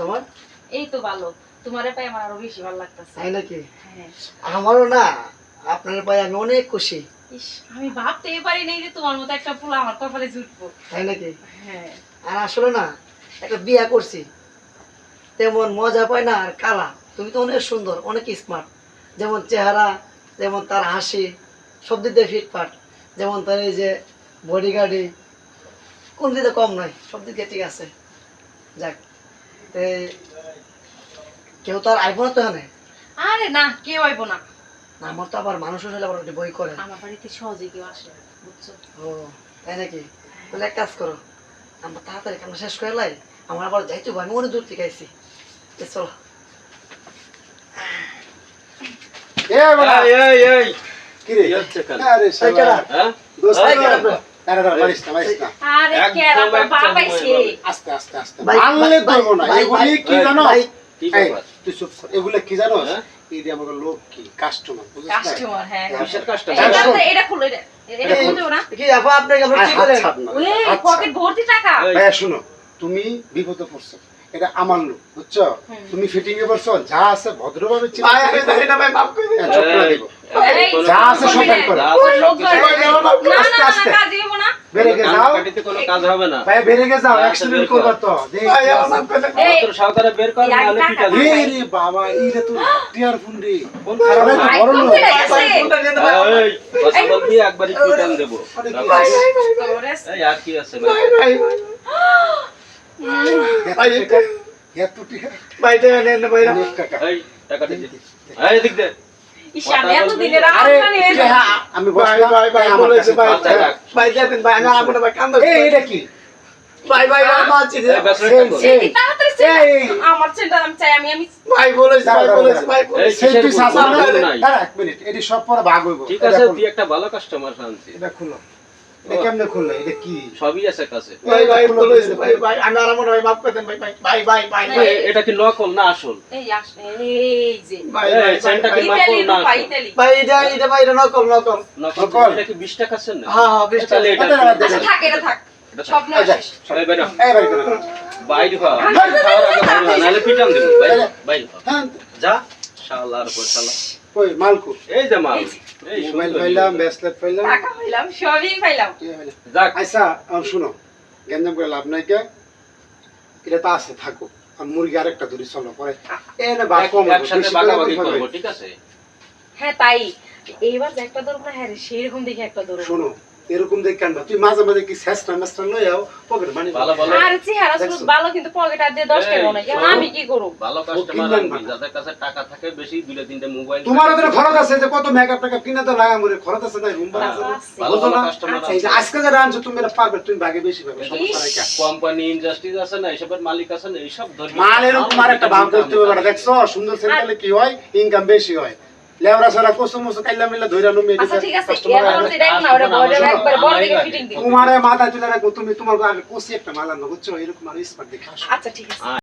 তোমার? এই তো ভালো, তোমারে পাই আমার আরো বেশি ভালো লাগতেছে। তাই নাকি? হ্যাঁ। আমারও না, আপনার পাই আমি অনেক খুশি। ইস, আমি ভাবতেই পারি নাই যে তোমার মতো একটা ফুল আমার কপালে জুটবো। তাই নাকি? হ্যাঁ। আর আসলে না, একটা বিয়া করছি, তেমন মজা পায় না। আর কালা, তুমি তো অনেক সুন্দর, অনেক স্মার্ট। যেমন চেহারা, যেমন তার হাসি, সব দিক দিয়ে ফিটফাট। যেমন তার এই যে বডিগার্ডি, কোন দিকে কম নয়, সব দিকে ঠিক আছে। যাক, তে কেউ তো আর আইবো না তো এখানে। আরে না, কেউ আইবো না। না, আমার তো আবার মানুষ হলে আবার একটু বই করে। আমার বাড়িতে সহজে কেউ আসে না, বুঝছো? ও তাই নাকি? তাহলে এক কাজ করো, আমরা তাড়াতাড়ি কামটা শেষ করে লাই, আমার আবার যাইতে হবে, আমি অনেক দূর থেকে আইছি। চলো। কি রে? আরে শালা, হ্যাঁ? দোস্ত আরে মারিস না। আরে কেরা তো বাপ আইছে। আস্তে আস্তে আস্তে মানলে ধরবো না। এগুলি কি জানো? তুই চুপ কর। এগুলা কি জানো? এই যে আমাদের লোক কি কাস্টমার, বুঝছিস না? কাস্টমার, হ্যাঁ। কিসের কাস্টমার? এটা খুলো, এটা খুলো না। কি আপা, আপনাকে আমরা কি করেন? ওই পকেট ভর্তি টাকা। ভাইয়া শুনো, তুমি বিপদে পড়ছো, এটা আমার লোক, বুঝছো? তুমি ফিটিং এ পড়ছো, যা আছে ভদ্রভাবে চিন্তা ভাই আমি জানি না ভাই, মাফ করে দিন। চুপ করে দিব। যা আছে সব বের করো। আস্তে আস্তে কাজ দিব না। বেরেকে যাও, কাটিতে কোনো কাজ হবে না। ভাই বেরেকে যাও, অ্যাক্সিডেন্ট করবা তো। ভাই আমার মাফ করে দেন। তোর সাউদারে বের কর নালে পিটা দিবি। এই রে বাবা, এইটা তো টিয়ার ফোন রে। কোন খারাপ আরে ভাই, বড় লোক। ফোনটা নিয়ে নেন ভাই। এই কথা বলবি একবারই পিটান দেব। ভাই এই আর কি আছে ভাই? ভাই ভাই এত টিয়া ভাই নেন না ভাই। অনেক টাকা। এই টাকাটা দে। এই দিক দে। ইশানে এত দিনের আরে আমদানি হয়েছে। আমি ভাই বসলাম, ভাই ভাই আমার বলেছে কাছে ভাই টাকা। ভাই দেন ভাই, আমি আমার ভাই কান্দা। এই এটা কি? ভাই ভাই আমার মাছি দে। এই বেসরটা কর। এই, তাড়াতাড়ি এই। আমার সেন্টার আমি চাই, আমি ভাই বলেছে ভাই বলেছে ভাই এই বলেছে। সেলফি কিসের সাসা কোনো কাজ নাই। দাঁড়া এক মিনিট, এটি সব পরে ভাগ হইব। ঠিক আছে, তুই একটা ভালো কাস্টমার শান্তি। এটা খুলো। এটা কেমনে খুললো? এটা কি? সবই আছে কাছে। ভাই ভাই বলেছে ভাই ভাই, আমি আর আমার ভাই মাফ করে দেন ভাই ভাই ভাই ভাই ভাই ভাই এটা কি নকল না আসল? এই আসলে এই যে ভাই এই ভাই সেন্টা কি ইতালি নকল না রূপা আসল? ইতালি। ভাই এটা ভাই এটা নকল নকল। নকল নকল? এটা কি 20 টাকা সেন না? হ্যাঁ হ্যাঁ বেশ তাহলে এটা এটা না, আচ্ছা থাক, এটা থাক। সব নয় শেষ। এই বেরো। এই বাড়ি করে। বাইরে হও। খাওয়ার আগে বাইরে হও, নাহলে পিটান দেব। বাইরে বাইরে হও। হ্যাঁ, যা শালার পর শালা। কই মালকু? এই যে মাল। এই মোবাইল সুন্দর পাইলাম, ব্রেসলেট পাইলাম। টাকা পাইলাম, সবই পাইলাম। যাক আচ্ছা, আর শুনো, গেঞ্জাম করে লাভ নাই কে? এটা তো আছে, থাকো। আর মুরগি আরেকটা ধরি, চলো পরে। এ না বাপ কম হবে, একসাথে বেশি ভাগাভাগি করে করবো, হবে। ঠিক আছে? হ্যাঁ তাই এইবার যে একটা দরকার, হ্যাঁ রে, সেরকম দেখে একটা দরকার। শোনো, এরকম দেখ কেন তুই মাঝে মাঝে কি শেষটা মেসটা লই যাও পকেট মানি ভালো ভালো আর চেহারা শুধু ভালো, কিন্তু পকেট আর দিয়ে 10 টাকা নাই। এখন আমি কি করব? ভালো কাস্টমার কিনবেন আনবি, না। যাদের কাছে টাকা থাকে বেশি, দুইটা তিনটা মোবাইল তোমার ওদের খরচ আছে যে কত মেকআপ টেকআপ কিনে তো লাগা মরে খরচ আছে না, রুম ভাড়া আছে না। ভালো বুঝো ভালো না? কাস্টমার আচ্ছা, এই যে আজকে যারা আনছো তুমি এটা পারবে, তুমি ভাগে বেশি পাবে, সমস্যা নাই কা। কোম্পানি ইন্ডাস্ট্রিজ আছে না, এসবের মালিক আছে না, এইসব ধরি মাল এরকম আর একটা ভাগ করতে হবে বেটা, দেখছো সুন্দর সেন্টারে কি হয়, ইনকাম বেশি হয়। লেওরা সারা কসম মসম কাইলা মিলা ধইরা নুমে আচ্ছা ঠিক আছে, এখন যেটা না ওটা বড় একবার বড় দেখে ফিটিং দিই। তোমারে মাথা তুলে রাখো, তুমি তোমার আগে কোসি একটা মাল আনো, বুঝছো? এরকম আর স্মার্ট দেখে আসো। আচ্ছা ঠিক আছে।